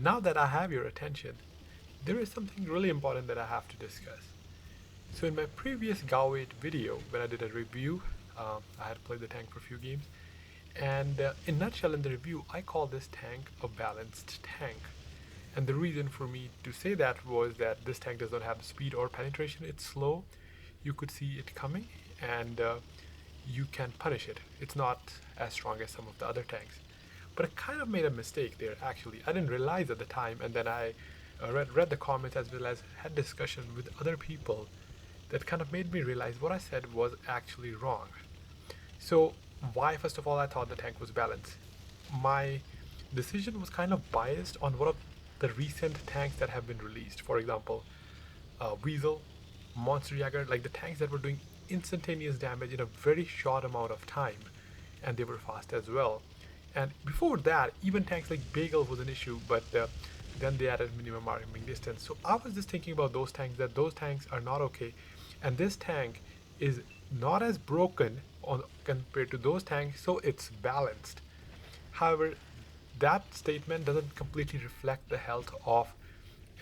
Now that I have your attention, there is something really important that I have to discuss. So in my previous GAU-8 video, when I did a review, I had played the tank for a few games, and in a nutshell in the review, I call this tank a balanced tank. And the reason for me to say that was that this tank does not have speed or penetration, it's slow, you could see it coming, and you can punish it. It's not as strong as some of the other tanks. But I kind of made a mistake there actually. I didn't realize at the time, and then I read the comments as well as had discussion with other people that kind of made me realize what I said was actually wrong. So why, first of all, I thought the tank was balanced. My decision was kind of biased on one of the recent tanks that have been released. For example, Weasel, Monster Jagger, like the tanks that were doing instantaneous damage in a very short amount of time, and they were fast as well. And before that, even tanks like Bagel was an issue, but then they added minimum arming distance. So I was just thinking about those tanks, that those tanks are not okay, and this tank is not as broken compared to those tanks, so it's balanced. However, that statement doesn't completely reflect the health of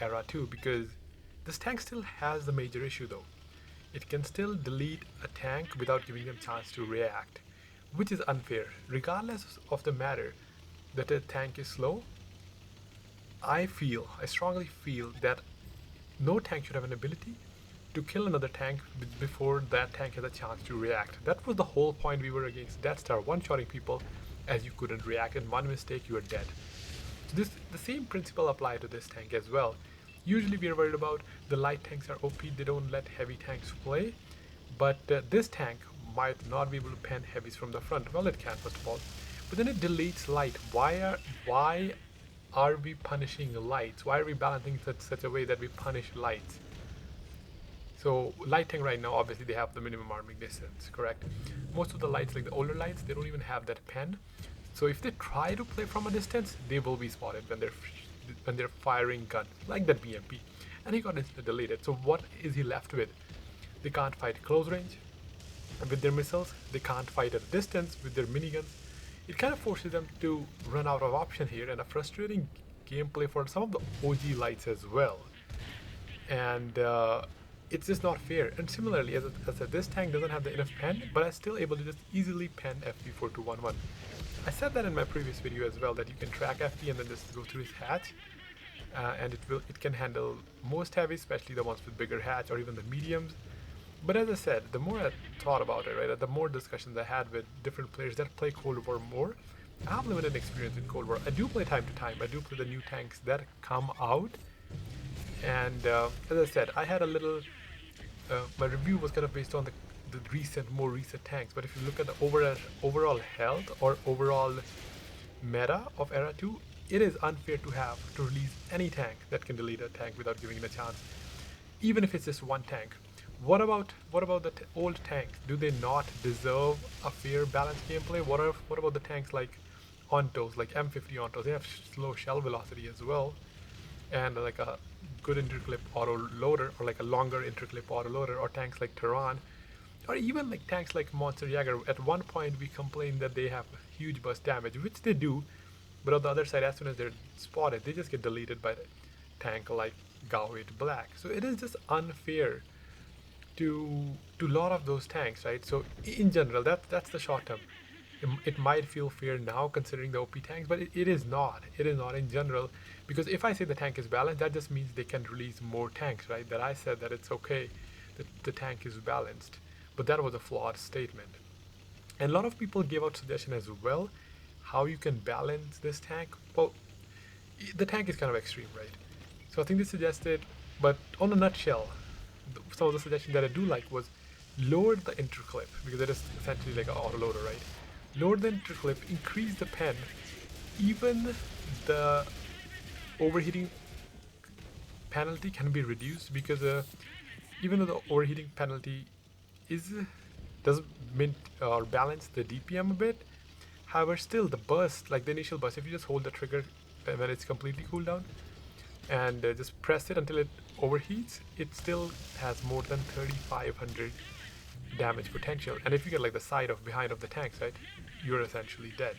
Era 2, because this tank still has the major issue though. It can still delete a tank without giving them a chance to react, which is unfair. Regardless of the matter that a tank is slow, I strongly feel that no tank should have an ability to kill another tank before that tank has a chance to react. That was the whole point. We were against Death Star, one-shotting people as you couldn't react, and one mistake you are dead. So the same principle apply to this tank as well. Usually we are worried about the light tanks are OP, they don't let heavy tanks play, but this tank might not be able to pen heavies from the front. Well, it can, first of all, but then it deletes light. Why are we punishing lights? Why are we balancing such a way that we punish lights? So light tank right now, obviously they have the minimum arming distance, correct? Most of the lights, like the older lights, they don't even have that pen. So if they try to play from a distance, they will be spotted when they're firing gun, like that BMP. And he got instantly deleted. So what is he left with? They can't fight close range with their missiles. They can't fight at distance with their miniguns. It kind of forces them to run out of option here, and a frustrating gameplay for some of the OG lights as well. And it's just not fair. And similarly, as I said, this tank doesn't have the enough pen, but I'm still able to just easily pen FP4211. I said that in my previous video as well, that you can track FP and then just go through his hatch, and it can handle most heavy, especially the ones with bigger hatch or even the mediums. But as I said, the more I thought about it, right, the more discussions I had with different players that play Cold War more, I have limited experience in Cold War. I do play time to time. I do play the new tanks that come out, and as I said, I had a little. My review was kind of based on the more recent tanks. But if you look at the overall health or overall meta of Era 2, it is unfair to release any tank that can delete a tank without giving it a chance, even if it's just one tank. What about the old tanks? Do they not deserve a fair, balanced gameplay? What about the tanks like Ontos, like M50 Ontos? They have slow shell velocity as well, and like a good interclip auto loader, or like a longer interclip auto loader, or tanks like Tehran, or even like tanks like Monster Jagger. At one point we complained that they have huge burst damage, which they do, but on the other side, as soon as they're spotted, they just get deleted by the tank like GAU-8 Black. So it is just unfair to a lot of those tanks, right? So in general, that's the short term. It might feel fair now considering the OP tanks, but it is not. It is not in general, because if I say the tank is balanced, that just means they can release more tanks, right? That I said that it's okay that the tank is balanced, but that was a flawed statement. And a lot of people gave out suggestion as well how you can balance this tank. Well, the tank is kind of extreme, right? So I think they suggested, but on a nutshell, some of the suggestions that I do like was lower the interclip, because it is essentially like an autoloader, right? Lower the interclip, increase the pen, even the overheating penalty can be reduced, because even though the overheating penalty does mint or balance the DPM a bit, however, still the burst, like the initial burst, if you just hold the trigger when it's completely cooled down and just press it until it overheats, it still has more than 3500 damage potential. And if you get like the behind of the tanks, right, you're essentially dead.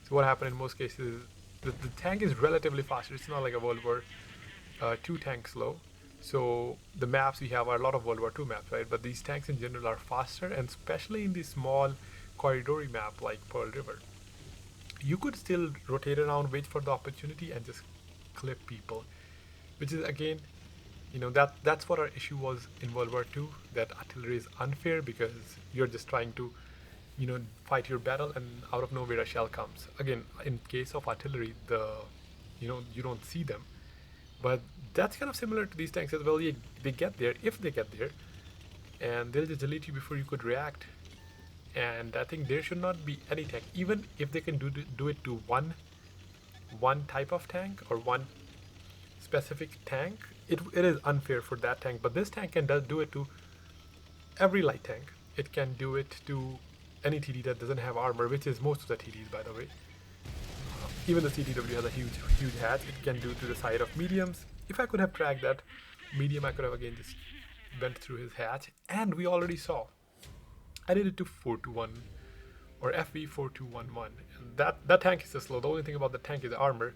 So what happened in most cases, the tank is relatively faster. It's not like a World War II tank slow. So the maps we have are a lot of World War II maps, right? But these tanks in general are faster, and especially in the small corridory map like Pearl River, you could still rotate around, wait for the opportunity, and just clip people. Which is again, that's what our issue was in World War II. That artillery is unfair because you're just trying to, fight your battle, and out of nowhere a shell comes. Again, in case of artillery, you don't see them. But that's kind of similar to these tanks as well. They get there, if they get there, and they'll just delete you before you could react. And I think there should not be any tank, even if they can do it to one type of tank or one specific tank. It is unfair for that tank, but this tank can do it to every light tank. It can do it to any TD that doesn't have armor, which is most of the TDs, by the way. Even the CTW has a huge hatch. It can do to the side of mediums. If I could have tracked that medium, I could have again just went through his hatch. And we already saw, I did it to 421 or FV 4211. And that tank is just slow. The only thing about the tank is the armor,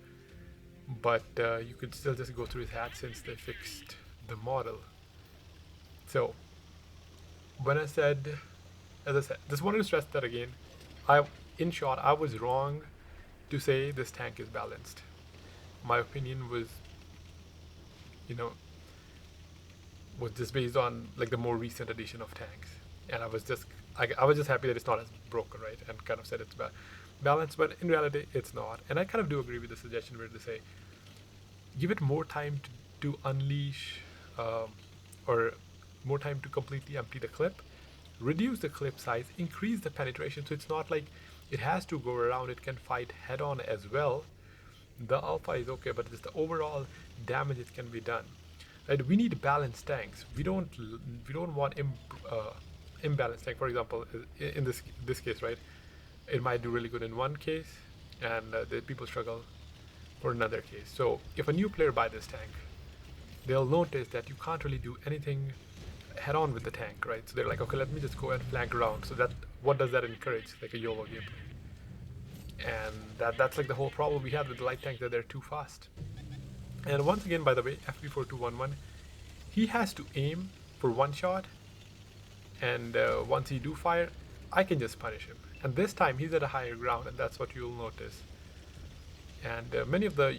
but you could still just go through his hatch since they fixed the model. So when as I said, just wanted to stress that again. In short, I was wrong to say this tank is balanced. My opinion was just based on like the more recent edition of tanks, and I was just happy that it's not as broken, right? And kind of said it's balanced, but in reality it's not. And I kind of do agree with the suggestion where they say give it more time to unleash or more time to completely empty the clip, reduce the clip size, increase the penetration, so it's not like it has to go around, it can fight head on as well. The alpha is okay, but it's the overall damage it can be done. Right? We need balanced tanks. We don't want imbalanced tank. For example, in this case, right? It might do really good in one case, and the people struggle for another case. So if a new player buys this tank, they'll notice that you can't really do anything head on with the tank, right? So they're like, okay, let me just go and flank around. So what does that encourage? Like a YOLO gameplay. And that's like the whole problem we had with the light tank, that they're too fast. And once again, by the way, FB4211, he has to aim for one shot, and once he do fire, I can just punish him. And this time he's at a higher ground, and that's what you'll notice. And many of the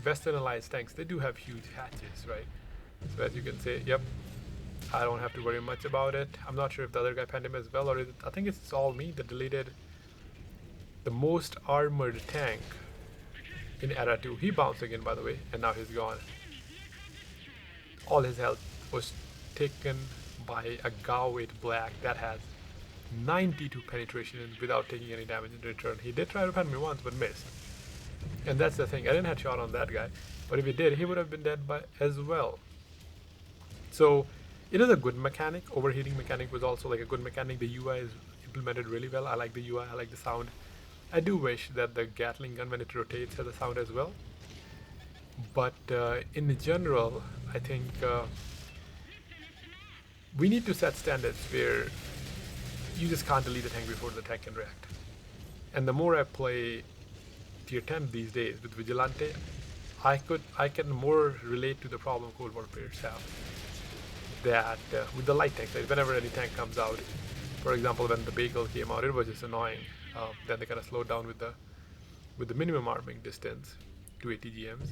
Western Alliance tanks, they do have huge hatches, right? So as you can say, yep, I don't have to worry much about it. I'm not sure if the other guy penned him as well, or I think it's all me that deleted the most armored tank in Era 2. He bounced again, by the way, and now he's gone. All his health was taken by a GAU-8 Black that has 92 penetration without taking any damage in return. He did try to pen me once, but missed. And that's the thing, I didn't have shot on that guy, but if he did, he would have been dead as well. So it is a good mechanic. Overheating mechanic was also like a good mechanic. The UI is implemented really well. I like the UI, I like the sound. I do wish that the Gatling gun, when it rotates, has a sound as well. But in general, I think we need to set standards where you just can't delete the tank before the tank can react. And the more I play tier 10 these days with Vigilante, I can more relate to the problem Cold War players have. That with the light tanks, right? Whenever any tank comes out, for example, when the Bagel came out, it was just annoying. Then they kind of slowed down with the minimum arming distance to 80 GMs,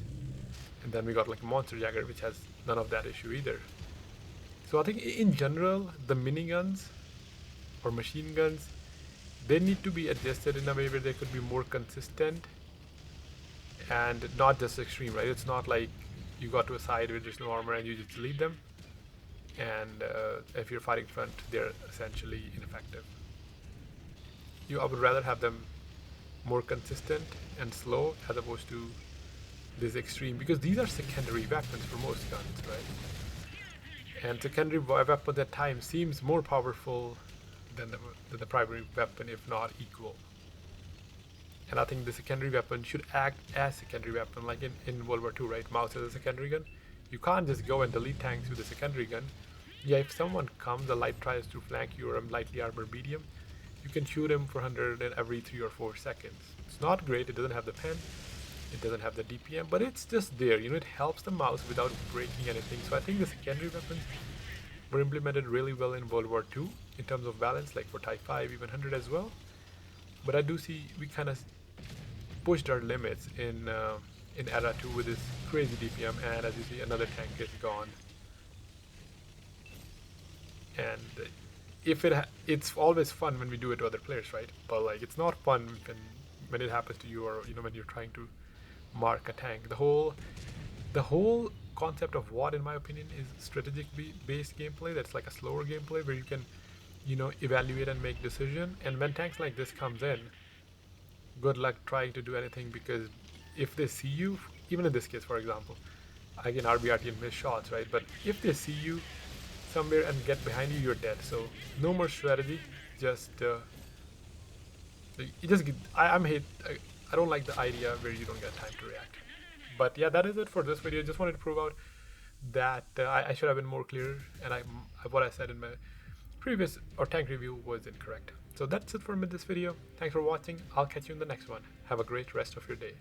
and then we got like a Monster Jagger, which has none of that issue either. So I think in general, the miniguns or machine guns, they need to be adjusted in a way where they could be more consistent and not just extreme, right? It's not like you got to a side where there's no armor and you just delete them, and if you're fighting front, they're essentially ineffective. I would rather have them more consistent and slow as opposed to this extreme, because these are secondary weapons for most guns, right? And secondary weapons at times seems more powerful than the primary weapon, if not equal. And I think the secondary weapon should act as secondary weapon, like in World War II, right? Mouse is a secondary gun. You can't just go and delete tanks with a secondary gun. Yeah, if someone comes, a light tries to flank you or a lightly armored medium, you can shoot him for 100 in every 3 or 4 seconds. It's not great, it doesn't have the pen, It doesn't have the DPM, but it's just there. It helps the mouse without breaking anything. So I think the secondary weapons were implemented really well in World War II in terms of balance, like for Type 5, even 100 as well. But I do see we kind of pushed our limits in Era 2 with this crazy DPM, and as you see, another tank is gone. And it's always fun when we do it to other players, right? But like, it's not fun when it happens to you, or when you're trying to mark a tank. The whole concept of WOD, in my opinion, is strategic based gameplay. That's like a slower gameplay where you can evaluate and make decision. And when tanks like this comes in, good luck trying to do anything, because if they see you, even in this case, for example, I can RBRT and miss shots, right? But if they see you somewhere and get behind you, you're dead. So no more strategy, just you just I don't like the idea where you don't get time to react. But yeah, that is it for this video. Just wanted to prove out that I should have been more clear, and what I said in my previous or tank review was incorrect. So that's it for me this video. Thanks for watching. I'll catch you in the next one. Have a great rest of your day.